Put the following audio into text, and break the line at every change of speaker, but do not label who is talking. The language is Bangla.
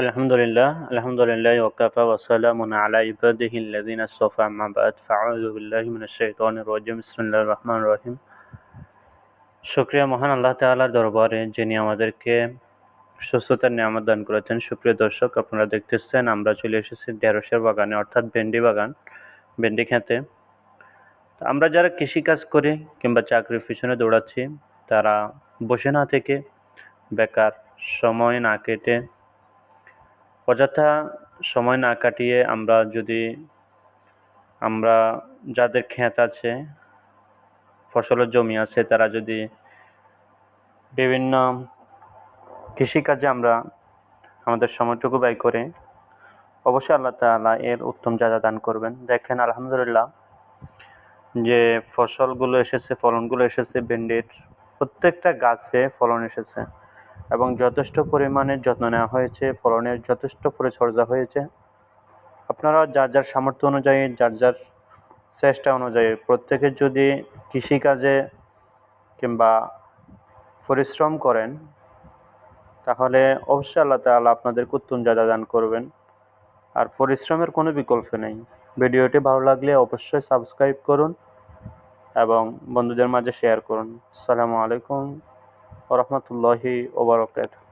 আলহামদুলিল্লাহ ওয়াকাফা ওয়াসালামুন আলা ইবাদিহিল্লাযিনা ইসতাফা আম্মা বা'দ ফাআউযু বিল্লাহি মিনাশ শাইতানির রাজিম বিসমিল্লাহির রহমানির রহিম। শুকরিয়া মহান আল্লাহ তাআলার দরবারে যিনি আমাদেরকে সুস্থতার নিয়ামত দান করেছেন। সুপ্রিয় দর্শক, আপনারা দেখতেছেন আমরা চলে এসেছি ঢেঁড়সের বাগানে, অর্থাৎ ভেন্ডি বাগান, ভেন্ডি খেতে। আমরা যারা কৃষিকাজ করি কিংবা চাকরির পিছনে দৌড়াচ্ছি, তারা বসে না থেকে, বেকার সময় না কেটে, অযথা সময় না কাটিয়ে আমরা যাদের ক্ষেত আছে, ফসলের জমি আছে, তারা যদি বিভিন্ন কৃষিকাজে আমরা আমাদের সময়টুকু ব্যয় করে, অবশ্যই আল্লাহ তাআলা এর উত্তম জাযা দান করবেন। দেখেন আলহামদুলিল্লাহ, যে ফসলগুলো এসেছে, ফলনগুলো এসেছে, ভেন্ডির প্রত্যেকটা গাছে ফলন এসেছে এবং যথেষ্ট পরিমাণে যত্ন নেওয়া হয়েছে, ফলনের যথেষ্ট পরিচর্যা হয়েছে। আপনারা যার যার সামর্থ্য অনুযায়ী, যার যার চেষ্টা অনুযায়ী প্রত্যেকে যদি কৃষিকাজে কিংবা পরিশ্রম করেন, তাহলে অবশ্যই আল্লাহ তাআলা আপনাদেরকে উত্তম জাযা দান করবেন। আর পরিশ্রমের কোনো বিকল্প নেই। ভিডিওটি ভালো লাগলে অবশ্যই সাবস্ক্রাইব করুন এবং বন্ধুদের মাঝে শেয়ার করুন। আসসালামু আলাইকুম ওয়া রাহমাতুল্লাহি ওয়া বারাকাতুহু।